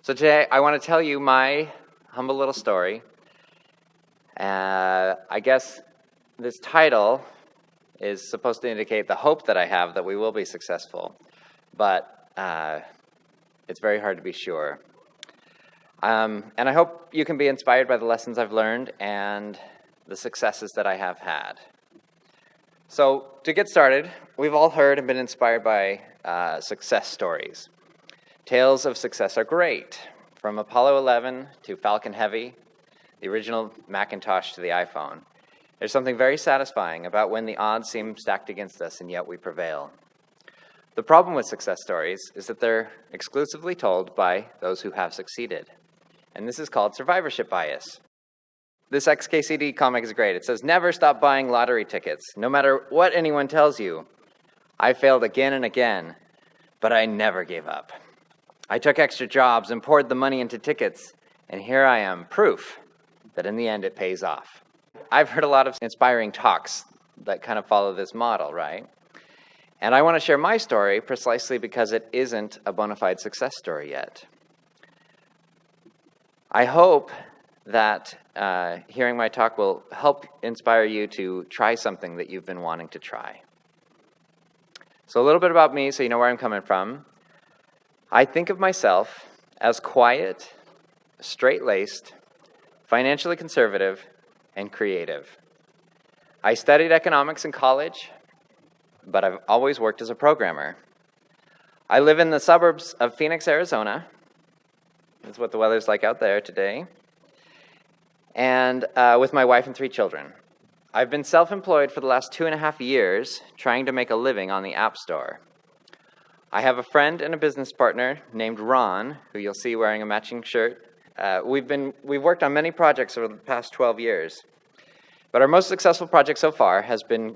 So today I want to tell you my humble little story. I guess this title is supposed to indicate the hope that I have that we will be successful, but it's very hard to be sure. And I hope you can be inspired by the lessons I've learned and the successes that I have had. So to get started, we've all heard and been inspired by success stories. Tales of success are great, from Apollo 11 to Falcon Heavy, the original Macintosh to the iPhone. There's something very satisfying about when the odds seem stacked against us and yet we prevail. The problem with success stories is that they're exclusively told by those who have succeeded. And this is called survivorship bias. This XKCD comic is great. It says, "Never stop buying lottery tickets, no matter what anyone tells you. I failed again and again, but I never gave up. I took extra jobs and poured the money into tickets, and here I am, proof that in the end it pays off." I've heard a lot of inspiring talks that kind of follow this model, right? And I want to share my story precisely because it isn't a bona fide success story yet. I hope that hearing my talk will help inspire you to try something that you've been wanting to try. So a little bit about me so you know where I'm coming from. I think of myself as quiet, straight-laced, financially conservative, and creative. I studied economics in college, but I've always worked as a programmer. I live in the suburbs of Phoenix, Arizona. That's what the weather's like out there today. And with my wife and 3 children. I've been self-employed for the last 2.5 years, trying to make a living on the App Store. I have a friend and a business partner named Ron, who you'll see wearing a matching shirt. We've worked on many projects over the past 12 years. But our most successful project so far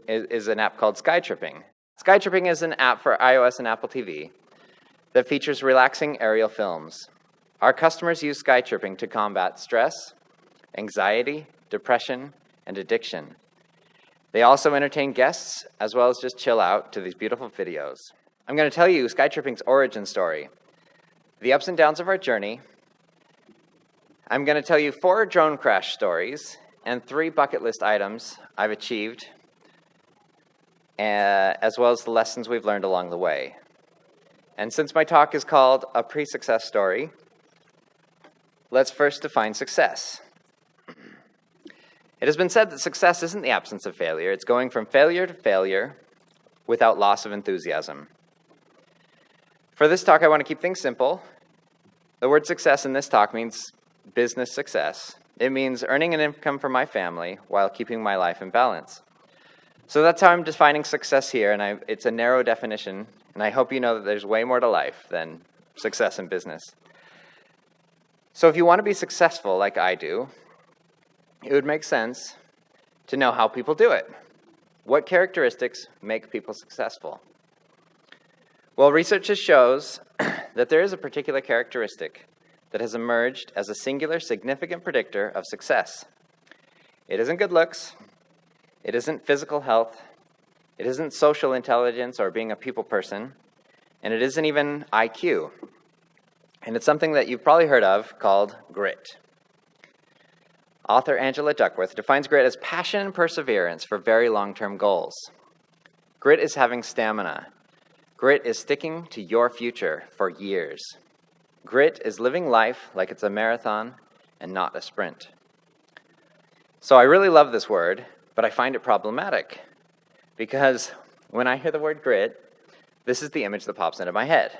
is an app called Skytripping. Skytripping is an app for iOS and Apple TV that features relaxing aerial films. Our customers use Skytripping to combat stress, anxiety, depression, and addiction. They also entertain guests as well as just chill out to these beautiful videos. I'm going to tell you Skytripping's origin story, the ups and downs of our journey. I'm going to tell you 4 drone crash stories and 3 bucket list items I've achieved, as well as the lessons we've learned along the way. And since my talk is called A Pre-Success Story, let's first define success. It has been said that success isn't the absence of failure. It's going from failure to failure without loss of enthusiasm. For this talk, I want to keep things simple. The word success in this talk means business success. It means earning an income for my family while keeping my life in balance. So that's how I'm defining success here, and it's a narrow definition, and I hope you know that there's way more to life than success in business. So if you want to be successful like I do, it would make sense to know how people do it. What characteristics make people successful? Well, research shows that there is a particular characteristic that has emerged as a singular significant predictor of success. It isn't good looks, it isn't physical health, it isn't social intelligence or being a people person, and it isn't even IQ. And it's something that you've probably heard of called grit. Author Angela Duckworth defines grit as passion and perseverance for very long-term goals. Grit is having stamina. Grit is sticking to your future for years. Grit is living life like it's a marathon and not a sprint. So I really love this word, but I find it problematic because when I hear the word grit, this is the image that pops into my head.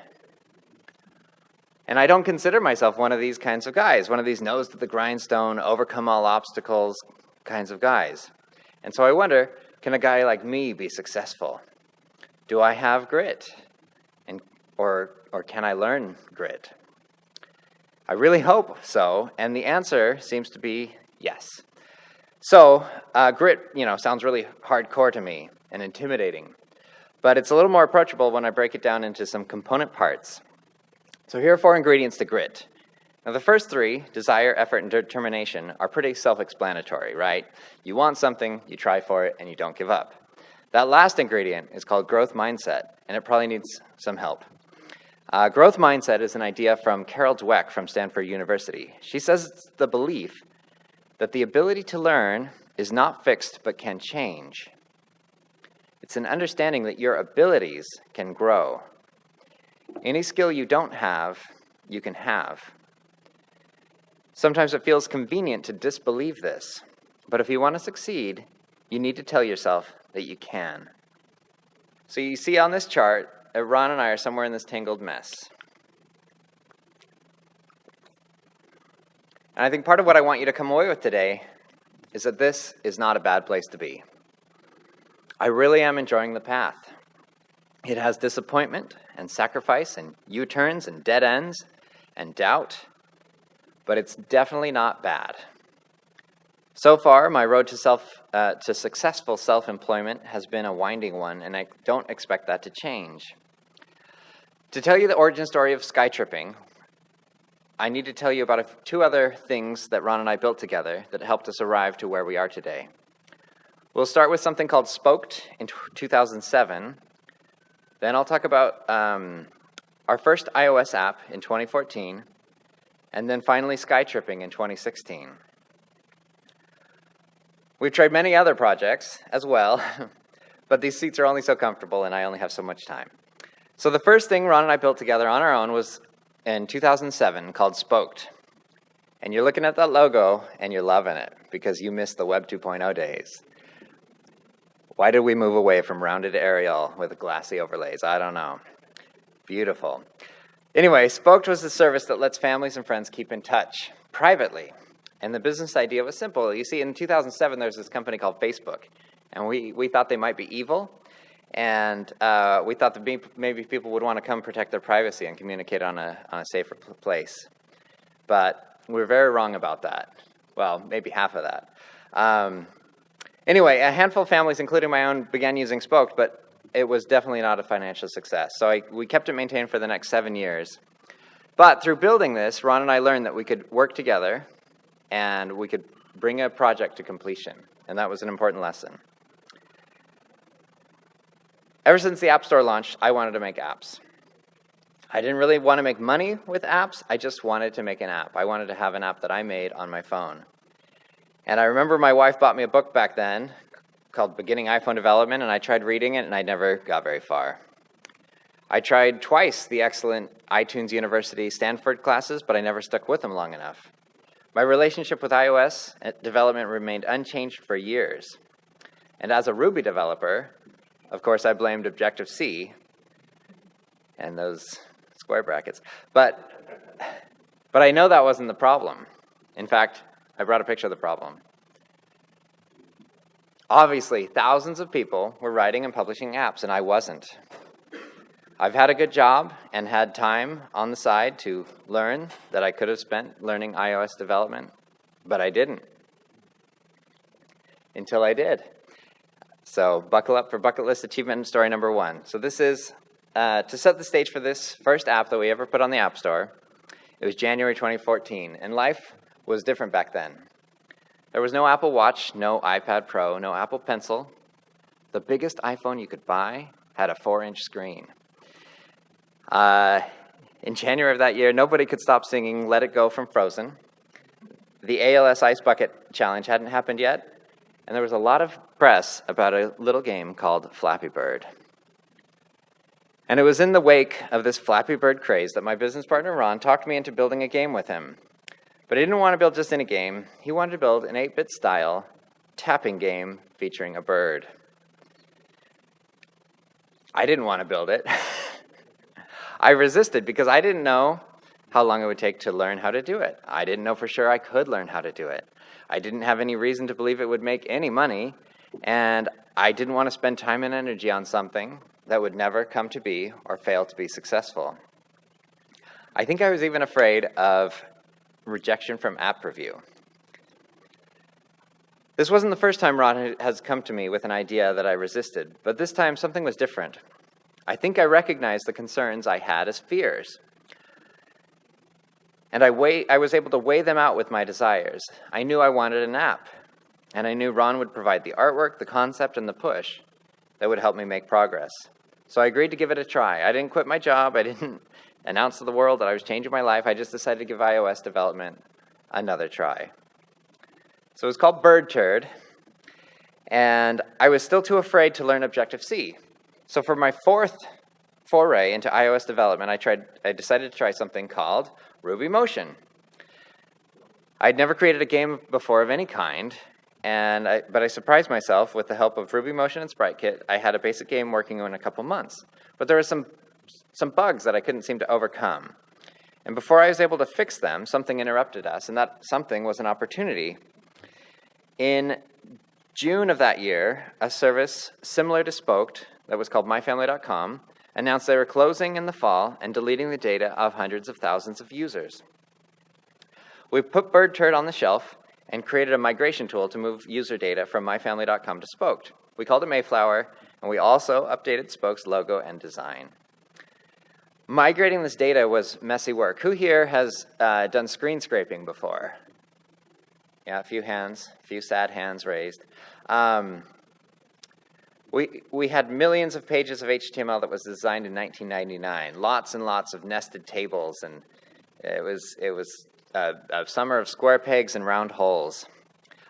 And I don't consider myself one of these kinds of guys, one of these nose to the grindstone, overcome all obstacles kinds of guys. And so I wonder, can a guy like me be successful? Do I have grit? Or can I learn grit? I really hope so, and the answer seems to be yes. So grit, sounds really hardcore to me and intimidating, but it's a little more approachable when I break it down into some component parts. So here are 4 ingredients to grit. Now the first 3, desire, effort, and determination, are pretty self-explanatory, right? You want something, you try for it, and you don't give up. That last ingredient is called growth mindset, and it probably needs some help. Growth mindset is an idea from Carol Dweck from Stanford University. She says it's the belief that the ability to learn is not fixed but can change. It's an understanding that your abilities can grow. Any skill you don't have, you can have. Sometimes it feels convenient to disbelieve this, but if you want to succeed, you need to tell yourself that you can. So you see on this chart, Ron and I are somewhere in this tangled mess. And I think part of what I want you to come away with today is that this is not a bad place to be. I really am enjoying the path. It has disappointment and sacrifice and U-turns and dead ends and doubt, but it's definitely not bad. So far, my road to successful self-employment has been a winding one, and I don't expect that to change. To tell you the origin story of sky tripping, I need to tell you about two other things that Ron and I built together that helped us arrive to where we are today. We'll start with something called Spoked in 2007. Then I'll talk about our first iOS app in 2014, and then finally sky tripping in 2016. We've tried many other projects as well, but these seats are only so comfortable and I only have so much time. So the first thing Ron and I built together on our own was in 2007 called Spoked. And you're looking at that logo and you're loving it because you missed the Web 2.0 days. Why did we move away from rounded aerial with glassy overlays? I don't know. Beautiful. Anyway, Spoked was a service that lets families and friends keep in touch privately. And the business idea was simple. You see, in 2007, there was this company called Facebook. And we thought they might be evil. And we thought that maybe people would want to come protect their privacy and communicate on a safer place. But we were very wrong about that. Well, maybe half of that. Anyway, a handful of families, including my own, began using Spoked, but it was definitely not a financial success. So we kept it maintained for the next 7 years. But through building this, Ron and I learned that we could work together and we could bring a project to completion. And that was an important lesson. Ever since the App Store launched, I wanted to make apps. I didn't really want to make money with apps. I just wanted to make an app. I wanted to have an app that I made on my phone. And I remember my wife bought me a book back then called Beginning iPhone Development, and I tried reading it, and I never got very far. I tried twice the excellent iTunes University Stanford classes, but I never stuck with them long enough. My relationship with iOS development remained unchanged for years. And as a Ruby developer, of course, I blamed Objective-C and those square brackets. But I know that wasn't the problem. In fact, I brought a picture of the problem. Obviously, thousands of people were writing and publishing apps, and I wasn't. I've had a good job and had time on the side to learn that I could have spent learning iOS development, but I didn't. Until I did. So buckle up for bucket list achievement story number 1. So this is to set the stage for this first app that we ever put on the App Store. It was January 2014, and life was different back then. There was no Apple Watch, no iPad Pro, no Apple Pencil. The biggest iPhone you could buy had a 4-inch screen. In January of that year, nobody could stop singing Let It Go from Frozen. The ALS Ice Bucket Challenge hadn't happened yet, and there was a lot of press about a little game called Flappy Bird. And it was in the wake of this Flappy Bird craze that my business partner, Ron, talked me into building a game with him. But he didn't want to build just any game. He wanted to build an 8-bit style tapping game featuring a bird. I didn't want to build it. I resisted because I didn't know how long it would take to learn how to do it. I didn't know for sure I could learn how to do it. I didn't have any reason to believe it would make any money, and I didn't want to spend time and energy on something that would never come to be or fail to be successful. I think I was even afraid of rejection from app review. This wasn't the first time Ron has come to me with an idea that I resisted, but this time something was different. I think I recognized the concerns I had as fears. And I was able to weigh them out with my desires. I knew I wanted an app, and I knew Ron would provide the artwork, the concept, and the push that would help me make progress. So I agreed to give it a try. I didn't quit my job. I didn't announce to the world that I was changing my life, I just decided to give iOS development another try. So it was called BirdTurd, and I was still too afraid to learn Objective-C. So for my fourth foray into iOS development, I decided to try something called Ruby Motion. I'd never created a game before of any kind, but I surprised myself with the help of Ruby Motion and SpriteKit. I had a basic game working in a couple months, but there were some bugs that I couldn't seem to overcome. And before I was able to fix them, something interrupted us, and that something was an opportunity. In June of that year, a service similar to Spoked, that was called myfamily.com, announced they were closing in the fall and deleting the data of hundreds of thousands of users. We put BirdTurd on the shelf and created a migration tool to move user data from myfamily.com to Spoked. We called it Mayflower, and we also updated Spoke's logo and design. Migrating this data was messy work. Who here has done screen scraping before? Yeah, a few hands, a few sad hands raised. We had millions of pages of HTML that was designed in 1999, lots and lots of nested tables, and it was a summer of square pegs and round holes.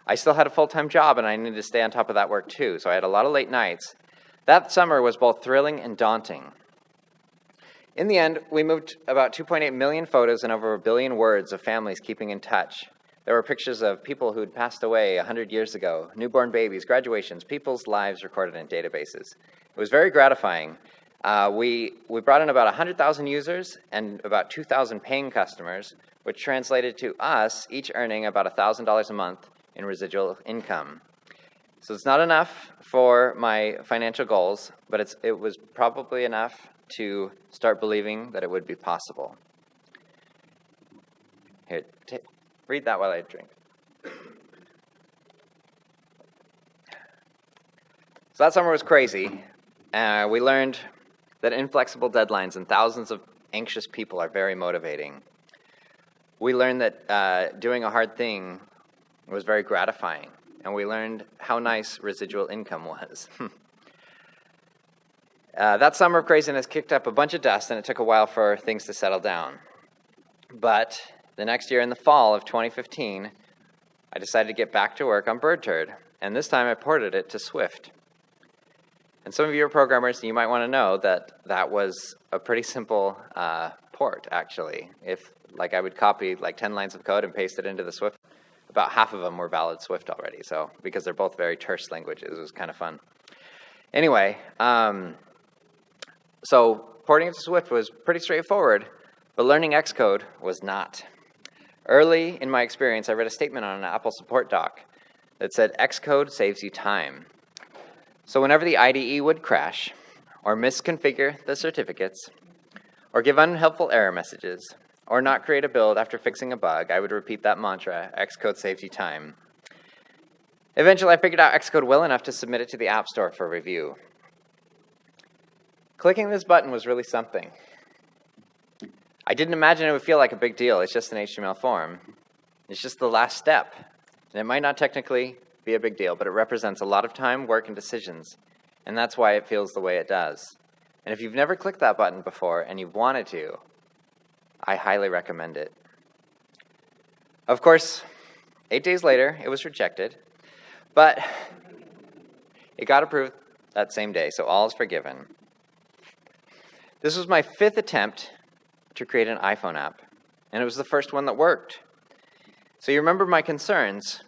I still had a full-time job, and I needed to stay on top of that work too, so I had a lot of late nights. That summer was both thrilling and daunting. In the end, we moved about 2.8 million photos and over 1 billion words of families keeping in touch. There were pictures of people who'd passed away 100 years ago, newborn babies, graduations, people's lives recorded in databases. It was very gratifying. We brought in about 100,000 users and about 2,000 paying customers, which translated to us each earning about $1,000 a month in residual income. So it's not enough for my financial goals, but it was probably enough to start believing that it would be possible. Here, read that while I drink. So that summer was crazy. We learned that inflexible deadlines and thousands of anxious people are very motivating. We learned that doing a hard thing was very gratifying, and we learned how nice residual income was. That summer of craziness kicked up a bunch of dust, and it took a while for things to settle down. But the next year, in the fall of 2015, I decided to get back to work on BirdTurd, and this time I ported it to Swift. And some of you are programmers, and you might want to know that that was a pretty simple port, actually. If, I would copy 10 lines of code and paste it into the Swift, about half of them were valid Swift already, so because they're both very terse languages, it was kind of fun. Anyway, so porting it to Swift was pretty straightforward, but learning Xcode was not. Early in my experience, I read a statement on an Apple support doc that said, Xcode saves you time. So whenever the IDE would crash, or misconfigure the certificates, or give unhelpful error messages, or not create a build after fixing a bug, I would repeat that mantra, Xcode saves you time. Eventually, I figured out Xcode well enough to submit it to the App Store for review. Clicking this button was really something. I didn't imagine it would feel like a big deal. It's just an HTML form. It's just the last step. And it might not technically be a big deal, but it represents a lot of time, work, and decisions. And that's why it feels the way it does. And if you've never clicked that button before and you've wanted to, I highly recommend it. Of course, 8 days later, it was rejected, but it got approved that same day, so all is forgiven. This was my 5th attempt to create an iPhone app, and it was the first one that worked. So you remember my concerns?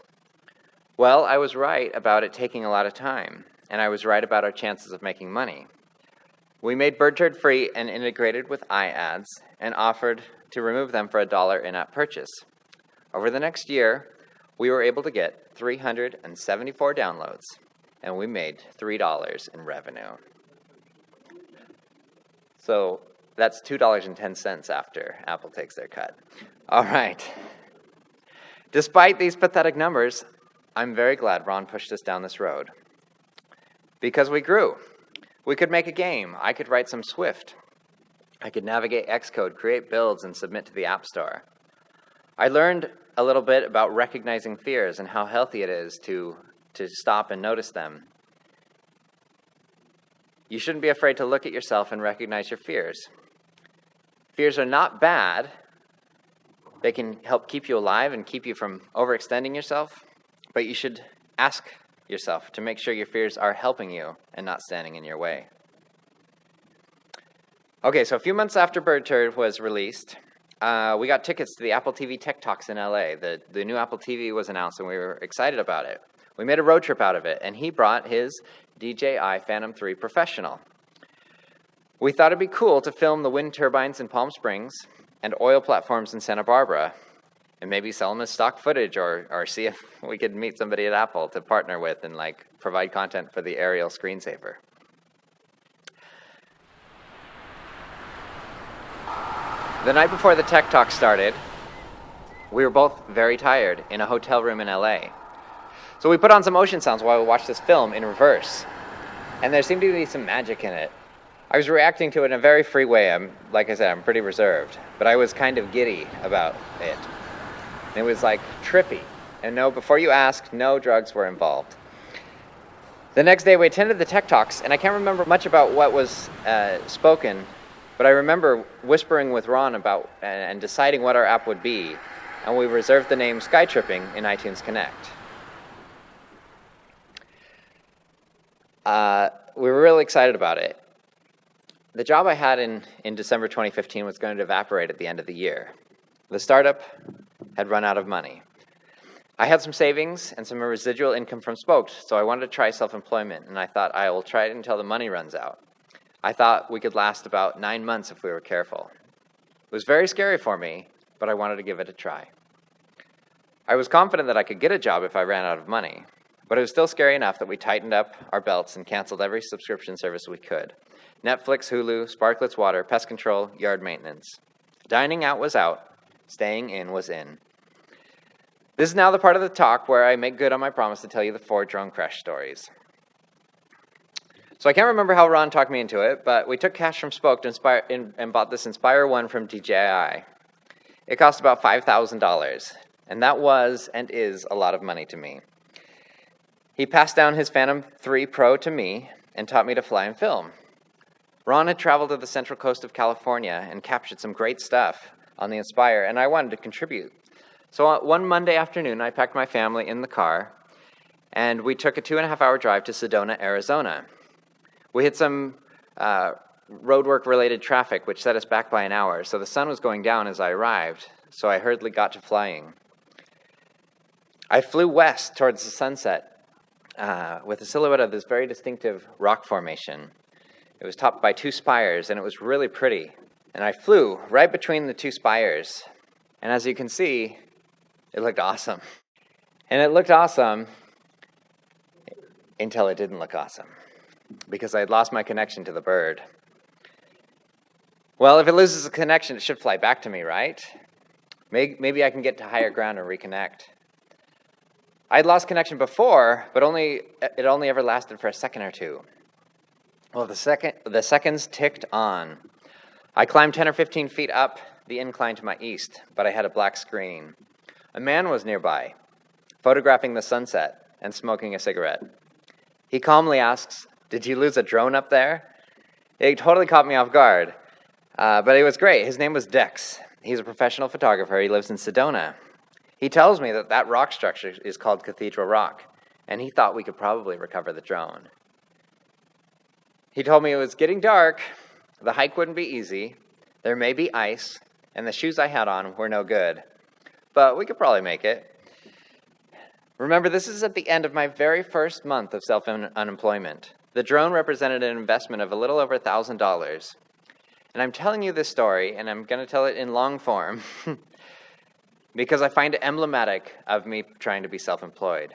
Well, I was right about it taking a lot of time, and I was right about our chances of making money. We made BirdTurd free and integrated with iAds and offered to remove them for $1 in-app purchase. Over the next year, we were able to get 374 downloads, and we made $3 in revenue. So that's $2.10 after Apple takes their cut. All right. Despite these pathetic numbers, I'm very glad Ron pushed us down this road. Because we grew. We could make a game. I could write some Swift. I could navigate Xcode, create builds, and submit to the App Store. I learned a little bit about recognizing fears and how healthy it is to stop and notice them. You shouldn't be afraid to look at yourself and recognize your fears. Fears are not bad. They can help keep you alive and keep you from overextending yourself, but you should ask yourself to make sure your fears are helping you and not standing in your way. Okay, so a few months after Bird Turd was released, we got tickets to the Apple TV Tech Talks in LA. The new Apple TV was announced and we were excited about it. We made a road trip out of it, and he brought his DJI Phantom 3 Professional. We thought it'd be cool to film the wind turbines in Palm Springs and oil platforms in Santa Barbara, and maybe sell them as stock footage or see if we could meet somebody at Apple to partner with and provide content for the aerial screensaver. The night before the Tech Talk started, we were both very tired in a hotel room in LA. So we put on some ocean sounds while we watched this film in reverse, and there seemed to be some magic in it. I was reacting to it in a very free way. Like I said, I'm pretty reserved, but I was kind of giddy about it. And it was trippy. And no, before you ask, no drugs were involved. The next day we attended the Tech Talks, and I can't remember much about what was spoken, but I remember whispering with Ron about and deciding what our app would be, and we reserved the name Skytripping in iTunes Connect. We were really excited about it. The job I had in December 2015 was going to evaporate at the end of the year. The startup had run out of money. I had some savings and some residual income from Spoked, so I wanted to try self-employment, and I thought I will try it until the money runs out. I thought we could last about 9 months if we were careful. It was very scary for me, but I wanted to give it a try. I was confident that I could get a job if I ran out of money, but it was still scary enough that we tightened up our belts and canceled every subscription service we could. Netflix, Hulu, Sparkletts Water, pest control, yard maintenance. Dining out was out. Staying in was in. This is now the part of the talk where I make good on my promise to tell you the 4 drone crash stories. So I can't remember how Ron talked me into it, but we took cash from Spoke and bought this Inspire 1 from DJI. It cost about $5,000, and that was and is a lot of money to me. He passed down his Phantom 3 Pro to me and taught me to fly and film. Ron had traveled to the central coast of California and captured some great stuff on the Inspire, and I wanted to contribute. So one Monday afternoon, I packed my family in the car, and we took a 2.5-hour drive to Sedona, Arizona. We hit some roadwork-related traffic, which set us back by an hour, so the sun was going down as I arrived, so I hurriedly got to flying. I flew west towards the sunset with a silhouette of this very distinctive rock formation. It was topped by 2 spires, and it was really pretty. And I flew right between the 2 spires. And as you can see, it looked awesome. And it looked awesome until it didn't look awesome, because I had lost my connection to the bird. Well, if it loses a connection, it should fly back to me, right? Maybe I can get to higher ground and reconnect. I had lost connection before, but it only ever lasted for a second or 2. Well, the seconds ticked on. I climbed 10 or 15 feet up the incline to my east, but I had a black screen. A man was nearby, photographing the sunset and smoking a cigarette. He calmly asks, "Did you lose a drone up there?" It totally caught me off guard, but it was great. His name was Dex. He's a professional photographer. He lives in Sedona. He tells me that rock structure is called Cathedral Rock, and he thought we could probably recover the drone. He told me it was getting dark, the hike wouldn't be easy, there may be ice, and the shoes I had on were no good, but we could probably make it. Remember, this is at the end of my very first month of self-unemployment. The drone represented an investment of a little over $1,000. And I'm telling you this story, and I'm going to tell it in long form, because I find it emblematic of me trying to be self-employed.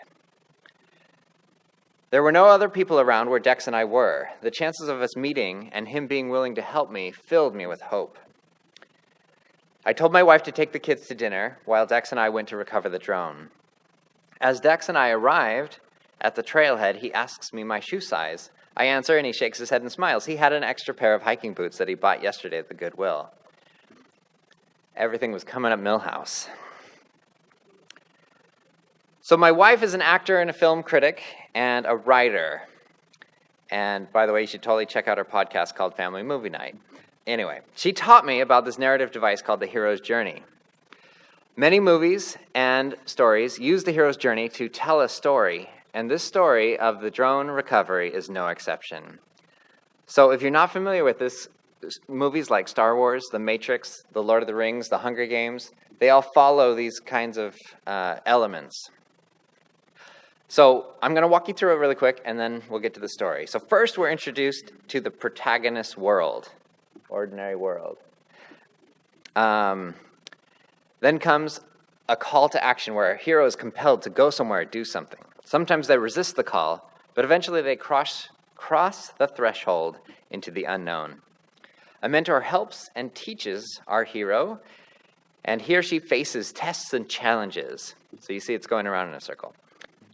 There were no other people around where Dex and I were. The chances of us meeting and him being willing to help me filled me with hope. I told my wife to take the kids to dinner while Dex and I went to recover the drone. As Dex and I arrived at the trailhead, he asks me my shoe size. I answer, and he shakes his head and smiles. He had an extra pair of hiking boots that he bought yesterday at the Goodwill. Everything was coming up Millhouse. So my wife is an actor and a film critic and a writer. And by the way, you should totally check out our podcast called Family Movie Night. Anyway, she taught me about this narrative device called the hero's journey. Many movies and stories use the hero's journey to tell a story, and this story of the drone recovery is no exception. So if you're not familiar with this, movies like Star Wars, The Matrix, The Lord of the Rings, The Hunger Games, they all follow these kinds of elements. So I'm going to walk you through it really quick, and then we'll get to the story. So first, we're introduced to the protagonist's world, ordinary world. Then comes a call to action where a hero is compelled to go somewhere, do something. Sometimes they resist the call, but eventually they cross the threshold into the unknown. A mentor helps and teaches our hero, and he or she faces tests and challenges. So you see it's going around in a circle.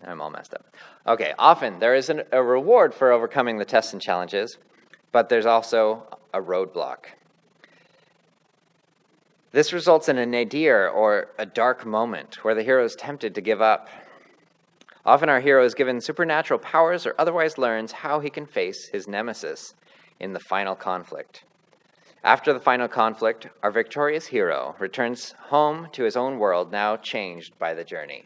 I'm all messed up. Okay, often there is a reward for overcoming the tests and challenges, but there's also a roadblock. This results in a nadir, or a dark moment, where the hero is tempted to give up. Often our hero is given supernatural powers or otherwise learns how he can face his nemesis in the final conflict. After the final conflict, our victorious hero returns home to his own world, now changed by the journey.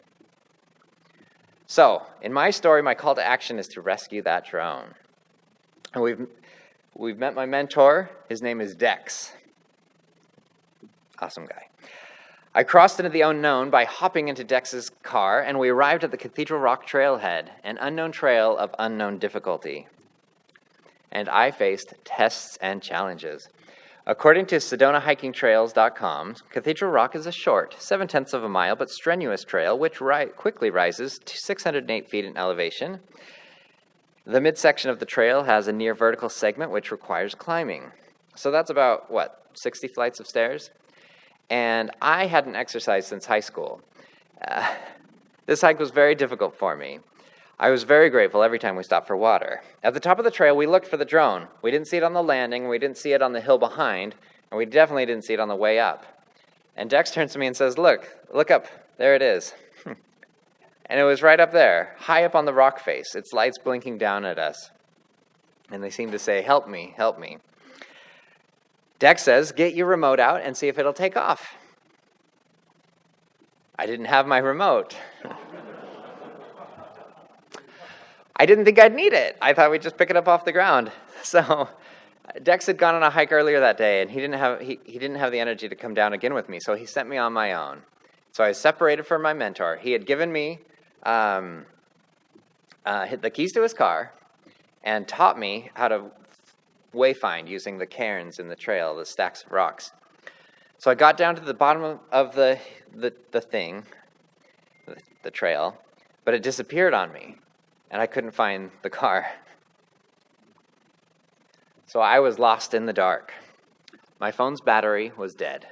So, in my story, my call to action is to rescue that drone. And we've met my mentor. His name is Dex. Awesome guy. I crossed into the unknown by hopping into Dex's car, and we arrived at the Cathedral Rock trailhead, an unknown trail of unknown difficulty. And I faced tests and challenges. According to SedonaHikingTrails.com, Cathedral Rock is a short, 0.7 of a mile, but strenuous trail, which quickly rises to 608 feet in elevation. The midsection of the trail has a near vertical segment, which requires climbing. So that's about, 60 flights of stairs? And I hadn't exercised since high school. This hike was very difficult for me. I was very grateful every time we stopped for water. At the top of the trail, we looked for the drone. We didn't see it on the landing, we didn't see it on the hill behind, and we definitely didn't see it on the way up. And Dex turns to me and says, look up, there it is. And it was right up there, high up on the rock face, its lights blinking down at us. And they seemed to say, help me, help me. Dex says, get your remote out and see if it'll take off. I didn't have my remote. I didn't think I'd need it. I thought we'd just pick it up off the ground. So Dex had gone on a hike earlier that day, and he didn't have the energy to come down again with me, so he sent me on my own. So I was separated from my mentor. He had given me the keys to his car and taught me how to wayfind using the cairns in the trail, the stacks of rocks. So I got down to the bottom of the trail, but it disappeared on me, and I couldn't find the car. So I was lost in the dark. My phone's battery was dead.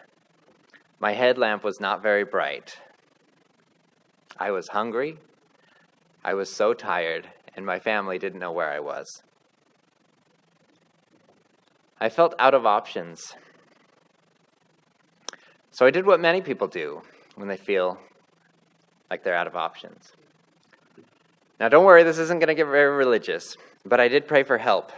My headlamp was not very bright. I was hungry. I was so tired, and my family didn't know where I was. I felt out of options. So I did what many people do when they feel like they're out of options. Now don't worry, this isn't going to get very religious, but I did pray for help.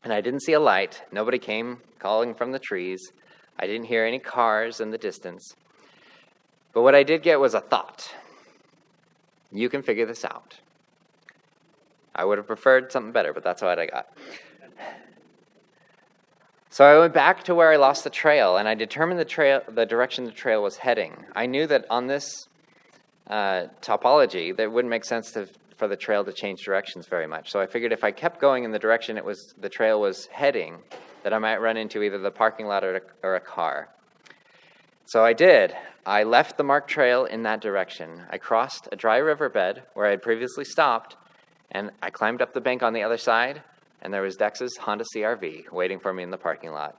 And I didn't see a light. Nobody came calling from the trees. I didn't hear any cars in the distance. But what I did get was a thought. You can figure this out. I would have preferred something better, but that's what I got. So I went back to where I lost the trail, and I determined the direction the trail was heading. I knew that on this topology, that it wouldn't make sense for the trail to change directions very much. So I figured if I kept going in the direction the trail was heading, that I might run into either the parking lot or a car. So I did. I left the marked trail in that direction. I crossed a dry riverbed where I had previously stopped, and I climbed up the bank on the other side, and there was Dex's Honda CR-V waiting for me in the parking lot.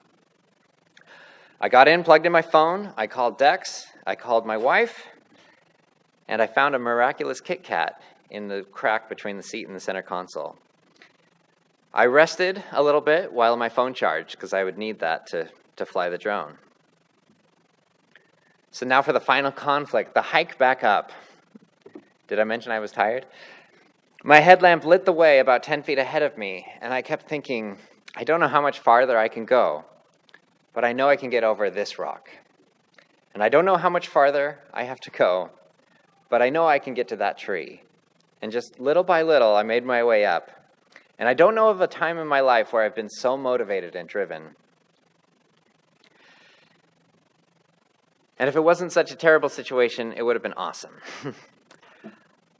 I got in, plugged in my phone, I called Dex, I called my wife, and I found a miraculous Kit Kat in the crack between the seat and the center console. I rested a little bit while my phone charged, because I would need that to fly the drone. So now for the final conflict, the hike back up. Did I mention I was tired? My headlamp lit the way about 10 feet ahead of me, and I kept thinking, I don't know how much farther I can go. but I know I can get over this rock. And I don't know how much farther I have to go, but I know I can get to that tree. And just little by little, I made my way up. And I don't know of a time in my life where I've been so motivated and driven. And if it wasn't such a terrible situation, it would have been awesome.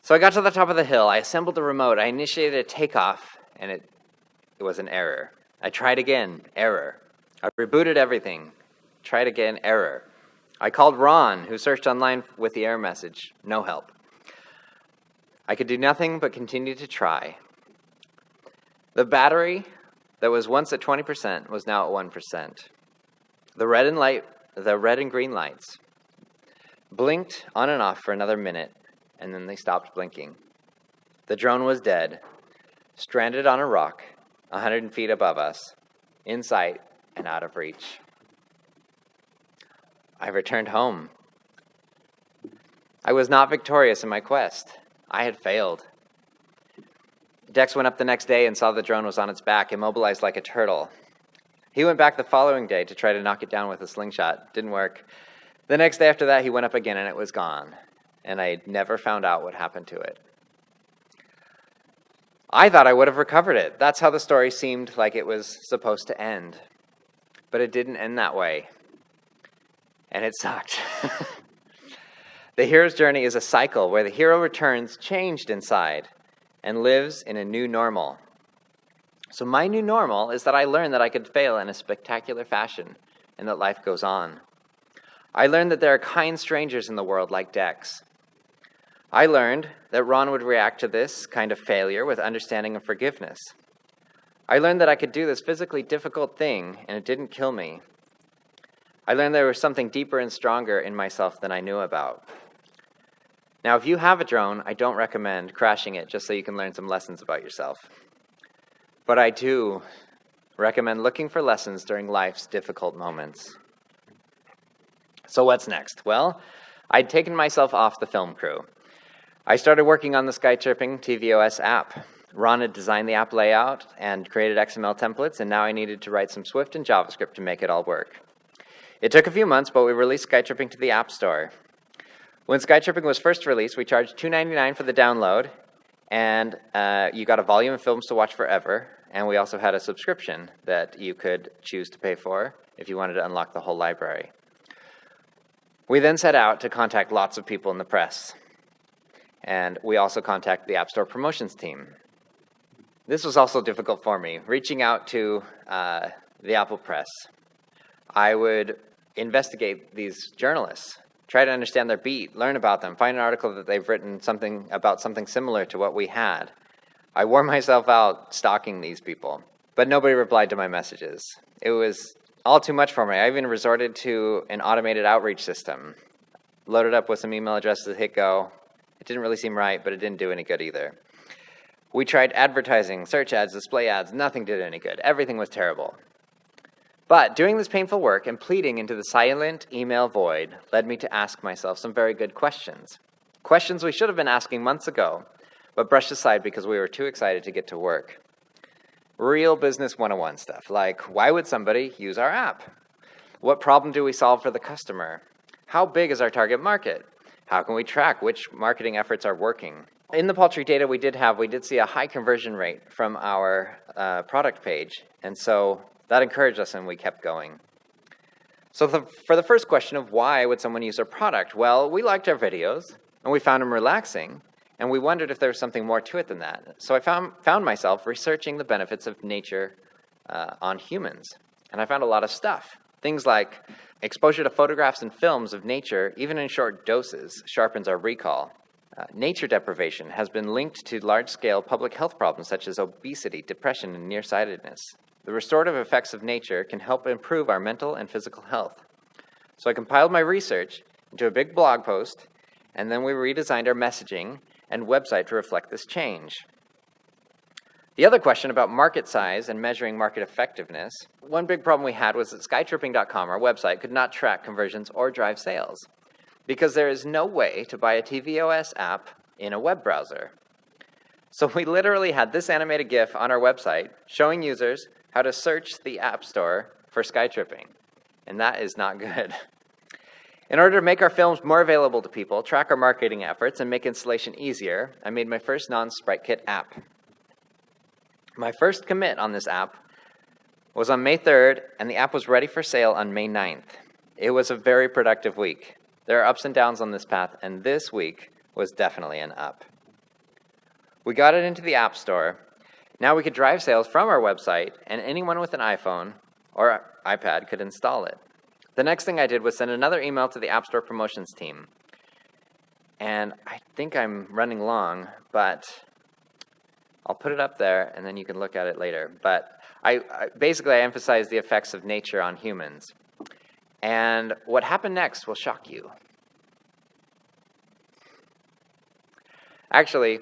So I got to the top of the hill, I assembled the remote, I initiated a takeoff, and it was an error. I tried again, error. I rebooted everything, tried again, error. I called Ron, who searched online with the error message, no help. I could do nothing but continue to try. The battery that was once at 20% was now at 1%. The red and green lights blinked on and off for another minute, and then they stopped blinking. The drone was dead, stranded on a rock, 100 feet above us, in sight and out of reach. I returned home. I was not victorious in my quest. I had failed. Dex went up the next day and saw the drone was on its back, immobilized like a turtle. He went back the following day to try to knock it down with a slingshot. Didn't work. The next day after that, he went up again and it was gone. And I never found out what happened to it. I thought I would have recovered it. That's how the story seemed like it was supposed to end. But it didn't end that way. And it sucked. The hero's journey is a cycle where the hero returns changed inside and lives in a new normal. So my new normal is that I learned that I could fail in a spectacular fashion and that life goes on. I learned that there are kind strangers in the world like Dex. I learned that Ron would react to this kind of failure with understanding and forgiveness. I learned that I could do this physically difficult thing and it didn't kill me. I learned there was something deeper and stronger in myself than I knew about. Now, if you have a drone, I don't recommend crashing it just so you can learn some lessons about yourself. But I do recommend looking for lessons during life's difficult moments. So what's next? Well, I'd taken myself off the film crew. I started working on the Skychirping tvOS app. Ron had designed the app layout and created XML templates, and now I needed to write some Swift and JavaScript to make it all work. It took a few months, but we released Skychirping to the App Store. When Skychirping was first released, we charged $2.99 for the download, and you got a volume of films to watch forever, and we also had a subscription that you could choose to pay for if you wanted to unlock the whole library. We then set out to contact lots of people in the press, and we also contacted the App Store promotions team. This was also difficult for me, reaching out to the Apple press. I would investigate these journalists, try to understand their beat, learn about them, find an article that they've written something about something similar to what we had. I wore myself out stalking these people, but nobody replied to my messages. It was all too much for me. I even resorted to an automated outreach system. Loaded up with some email addresses, hit go. It didn't really seem right, but it didn't do any good either. We tried advertising, search ads, display ads. Nothing did any good. Everything was terrible. But doing this painful work and pleading into the silent email void led me to ask myself some very good questions. Questions we should have been asking months ago, but brushed aside because we were too excited to get to work. Real business 101 stuff, like why would somebody use our app? What problem do we solve for the customer? How big is our target market? How can we track which marketing efforts are working? In the paltry data we did see a high conversion rate from our product page, and so that encouraged us and we kept going. So for the first question of why would someone use our product? Well, we liked our videos, and we found them relaxing, and we wondered if there was something more to it than that. So I found myself researching the benefits of nature on humans, and I found a lot of stuff. Things like exposure to photographs and films of nature, even in short doses, sharpens our recall. Nature deprivation has been linked to large-scale public health problems such as obesity, depression, and nearsightedness. The restorative effects of nature can help improve our mental and physical health. So I compiled my research into a big blog post, and then we redesigned our messaging and website to reflect this change. The other question about market size and measuring market effectiveness, one big problem we had was that skychirping.com, our website, could not track conversions or drive sales because there is no way to buy a tvOS app in a web browser. So we literally had this animated GIF on our website showing users how to search the App Store for Skychirping. and that is not good. In order to make our films more available to people, track our marketing efforts, and make installation easier, I made my first non-Sprite Kit app. My first commit on this app was on May 3rd, and the app was ready for sale on May 9th. It was a very productive week. There are ups and downs on this path, and this week was definitely an up. We got it into the App Store. Now we could drive sales from our website, and anyone with an iPhone or iPad could install it. The next thing I did was send another email to the App Store promotions team. And I think I'm running long, but I'll put it up there, and then you can look at it later. But I emphasized the effects of nature on humans. And what happened next will shock you. Actually,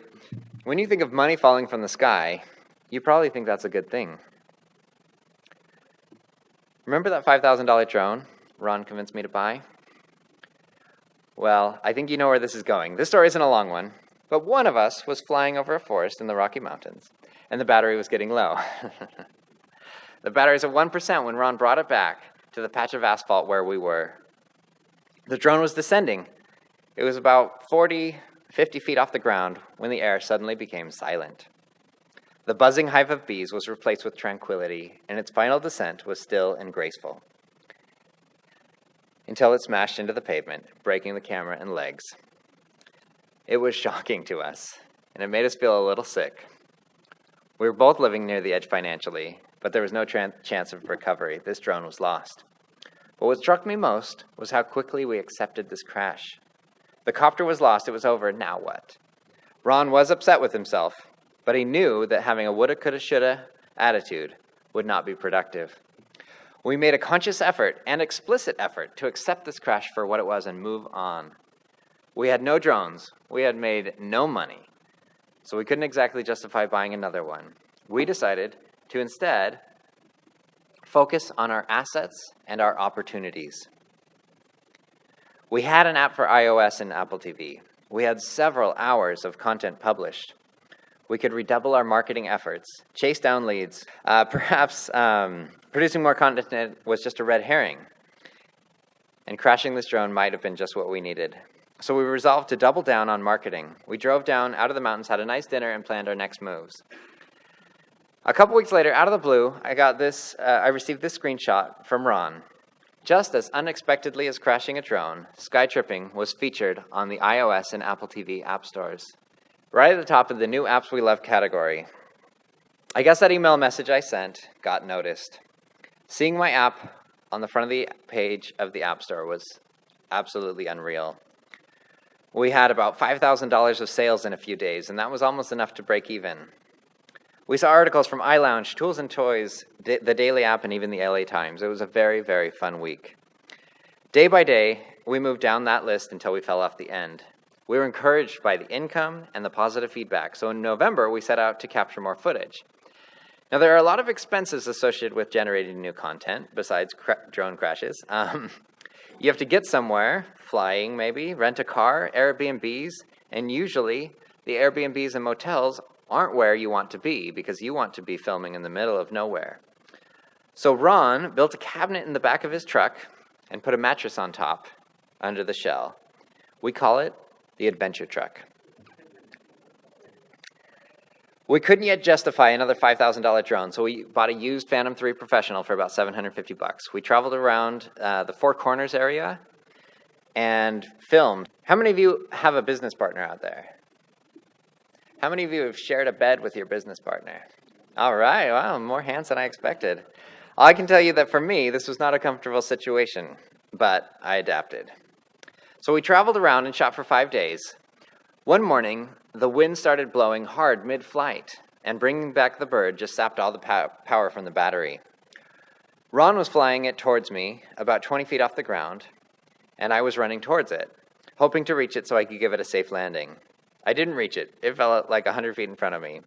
when you think of money falling from the sky, you probably think that's a good thing. Remember that $5,000 drone Ron convinced me to buy? Well, I think you know where this is going. This story isn't a long one, but one of us was flying over a forest in the Rocky Mountains, and the battery was getting low. The battery's at 1% when Ron brought it back to the patch of asphalt where we were. The drone was descending. It was about 50 feet off the ground when the air suddenly became silent. The buzzing hive of bees was replaced with tranquility, and its final descent was still and graceful, until it smashed into the pavement, breaking the camera and legs. It was shocking to us, and it made us feel a little sick. We were both living near the edge financially, but there was no chance of recovery. This drone was lost. But what struck me most was how quickly we accepted this crash. The copter was lost, it was over, now what? Ron was upset with himself, but he knew that having a woulda, coulda, shoulda attitude would not be productive. We made a conscious effort and explicit effort to accept this crash for what it was and move on. We had no drones, we had made no money, so we couldn't exactly justify buying another one. We decided to instead focus on our assets and our opportunities. We had an app for iOS and Apple TV. We had several hours of content published. We could redouble our marketing efforts, chase down leads. Perhaps producing more content was just a red herring, and crashing this drone might have been just what we needed. So we resolved to double down on marketing. We drove down out of the mountains, had a nice dinner, and planned our next moves. A couple weeks later, out of the blue, I received this screenshot from Ron. Just as unexpectedly as crashing a drone, sky tripping was featured on the iOS and Apple TV app stores, right at the top of the new apps we love category. I guess that email message I sent got noticed. Seeing my app on the front of the page of the app store was absolutely unreal. We had about $5,000 of sales in a few days, and that was almost enough to break even. We saw articles from iLounge, Tools and Toys, the Daily App, and even the LA Times. It was a very, very fun week. Day by day, we moved down that list until we fell off the end. We were encouraged by the income and the positive feedback, so in November, we set out to capture more footage. Now, there are a lot of expenses associated with generating new content, besides drone crashes. You have to get somewhere, flying maybe, rent a car, Airbnbs, and usually the Airbnbs and motels aren't where you want to be because you want to be filming in the middle of nowhere. So Ron built a cabinet in the back of his truck and put a mattress on top under the shell. We call it the adventure truck. We couldn't yet justify another $5,000 drone, so we bought a used Phantom 3 Professional for about $750. We traveled around the Four Corners area and filmed. How many of you have a business partner out there? How many of you have shared a bed with your business partner? All right, wow, more hands than I expected. I can tell you that for me, this was not a comfortable situation, but I adapted. So we traveled around and shot for 5 days. One morning, the wind started blowing hard mid-flight, and bringing back the bird just sapped all the power from the battery. Ron was flying it towards me, about 20 feet off the ground, and I was running towards it, hoping to reach it so I could give it a safe landing. I didn't reach it. It fell like 100 feet in front of me.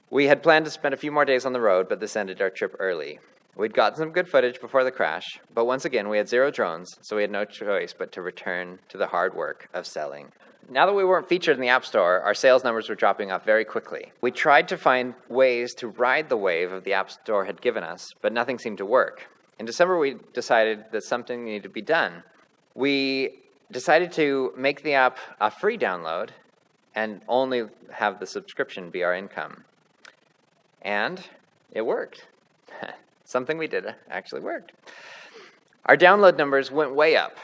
We had planned to spend a few more days on the road, but this ended our trip early. We'd gotten some good footage before the crash, but once again, we had 0 drones, so we had no choice but to return to the hard work of selling. Now that we weren't featured in the App Store, our sales numbers were dropping off very quickly. We tried to find ways to ride the wave of the App Store had given us, but nothing seemed to work. In December, we decided that something needed to be done. We decided to make the app a free download and only have the subscription be our income. And it worked. Something we did actually worked. Our download numbers went way up,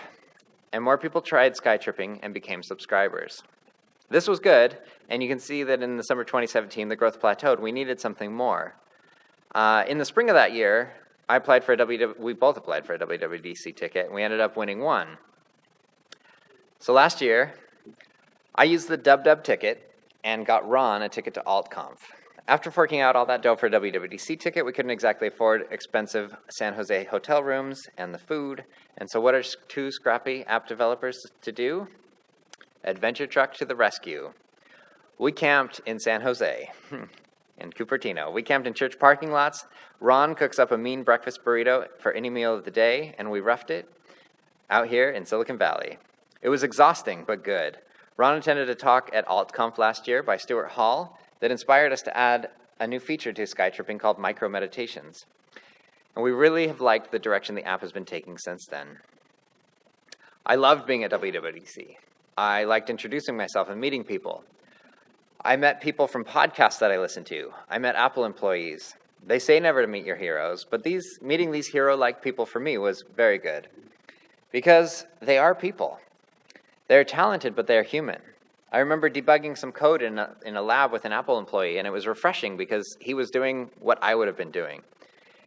and more people tried skytripping and became subscribers. This was good, and you can see that in the summer 2017, the growth plateaued. We needed something more. In the spring of that year, we both applied for a WWDC ticket, and we ended up winning one. So last year, I used the WW ticket and got Ron a ticket to AltConf. After forking out all that dough for a WWDC ticket, we couldn't exactly afford expensive San Jose hotel rooms and the food. And so what are two scrappy app developers to do? Adventure truck to the rescue. We camped in San Jose, in Cupertino. We camped in church parking lots. Ron cooks up a mean breakfast burrito for any meal of the day, and we roughed it out here in Silicon Valley. It was exhausting, but good. Ron attended a talk at AltConf last year by Stuart Hall that inspired us to add a new feature to skytripping called micro meditations. And we really have liked the direction the app has been taking since then. I loved being at WWDC. I liked introducing myself and meeting people. I met people from podcasts that I listened to. I met Apple employees. They say never to meet your heroes, but meeting these hero-like people for me was very good. Because they are people. They're talented, but they're human. I remember debugging some code in a lab with an Apple employee, and it was refreshing because he was doing what I would have been doing.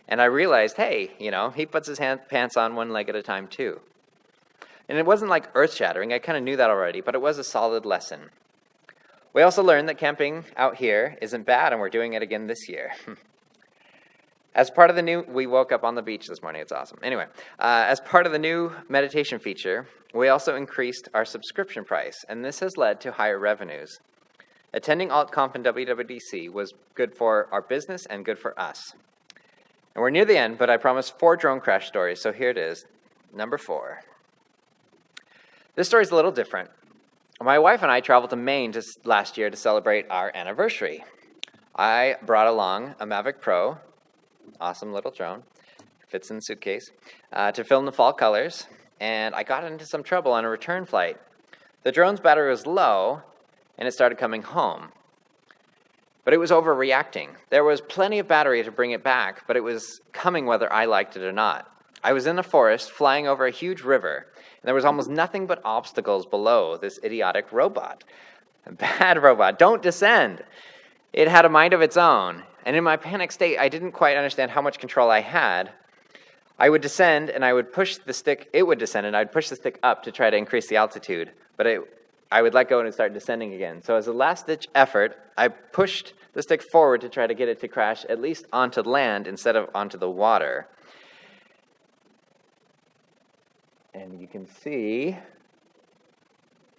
And I realized, hey, he puts his pants on one leg at a time too. And it wasn't like earth-shattering. I kind of knew that already, but it was a solid lesson. We also learned that camping out here isn't bad, and we're doing it again this year. As part of we woke up on the beach this morning. It's awesome. Anyway, as part of the new meditation feature, we also increased our subscription price, and this has led to higher revenues. Attending AltConf and WWDC was good for our business and good for us. And we're near the end, but I promised 4 drone crash stories, so here it is, number 4. This story is a little different. My wife and I traveled to Maine last year to celebrate our anniversary. I brought along a Mavic Pro, awesome little drone, fits in the suitcase, to film the fall colors, and I got into some trouble on a return flight. The drone's battery was low, and it started coming home. But it was overreacting. There was plenty of battery to bring it back, but it was coming whether I liked it or not. I was in a forest, flying over a huge river, and there was almost nothing but obstacles below this idiotic robot. A bad robot. Don't descend. It had a mind of its own, and in my panic state, I didn't quite understand how much control I had. I would descend, and I would push the stick. It would descend, and I would push the stick up to try to increase the altitude, but I would let go and it would start descending again. So as a last-ditch effort, I pushed the stick forward to try to get it to crash at least onto land instead of onto the water. And you can see,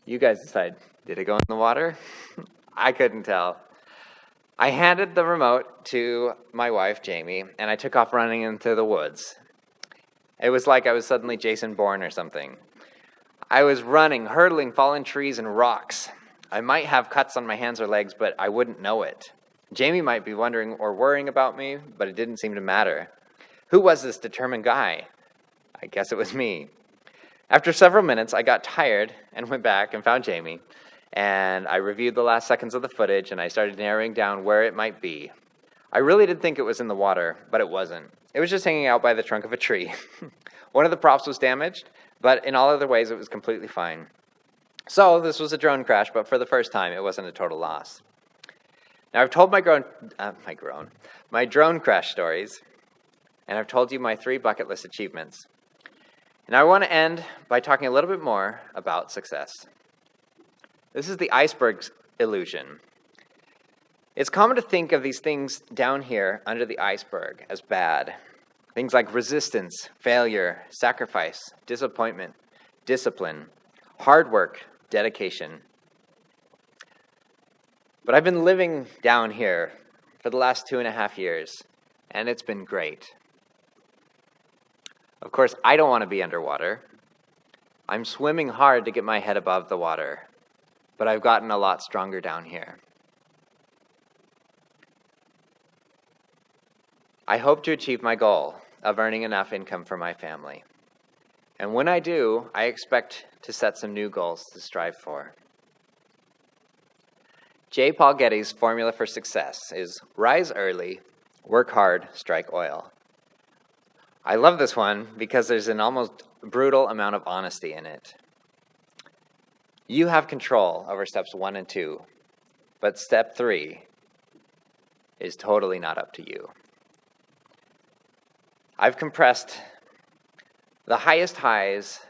you guys decide, did it go in the water? I couldn't tell. I handed the remote to my wife, Jamie, and I took off running into the woods. It was like I was suddenly Jason Bourne or something. I was running, hurdling fallen trees and rocks. I might have cuts on my hands or legs, but I wouldn't know it. Jamie might be wondering or worrying about me, but it didn't seem to matter. Who was this determined guy? I guess it was me. After several minutes, I got tired and went back and found Jamie, and I reviewed the last seconds of the footage, and I started narrowing down where it might be. I really did think it was in the water, but it wasn't. It was just hanging out by the trunk of a tree. One of the props was damaged, but in all other ways, it was completely fine. So this was a drone crash, but for the first time, it wasn't a total loss. Now, I've told my drone crash stories, and I've told you my 3 bucket list achievements. And I want to end by talking a little bit more about success. This is the iceberg illusion. It's common to think of these things down here under the iceberg as bad. Things like resistance, failure, sacrifice, disappointment, discipline, hard work, dedication. But I've been living down here for the last 2.5 years, and it's been great. Of course, I don't want to be underwater. I'm swimming hard to get my head above the water, but I've gotten a lot stronger down here. I hope to achieve my goal of earning enough income for my family. And when I do, I expect to set some new goals to strive for. J. Paul Getty's formula for success is rise early, work hard, strike oil. I love this one because there's an almost brutal amount of honesty in it. You have control over steps 1 and 2, but step 3 is totally not up to you. I've compressed the highest highs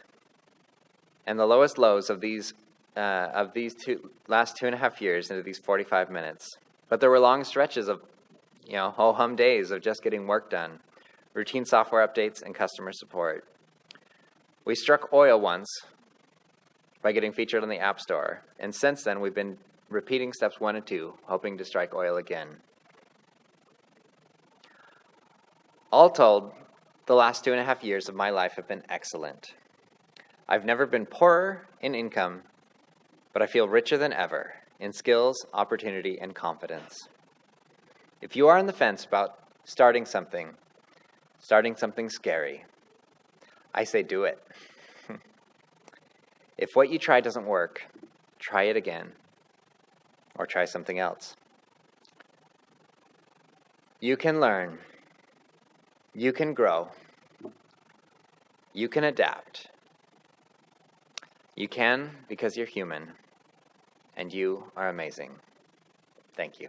and the lowest lows of these last 2.5 years into these 45 minutes. But there were long stretches of, ho-hum days of just getting work done, routine software updates, and customer support. We struck oil once by getting featured on the App Store, and since then we've been repeating steps 1 and 2, hoping to strike oil again. All told, the last 2.5 years of my life have been excellent. I've never been poorer in income, but I feel richer than ever in skills, opportunity, and confidence. If you are on the fence about starting something scary, I say do it. If what you try doesn't work, try it again, or try something else. You can learn, you can grow, you can adapt. You can because you're human, and you are amazing. Thank you.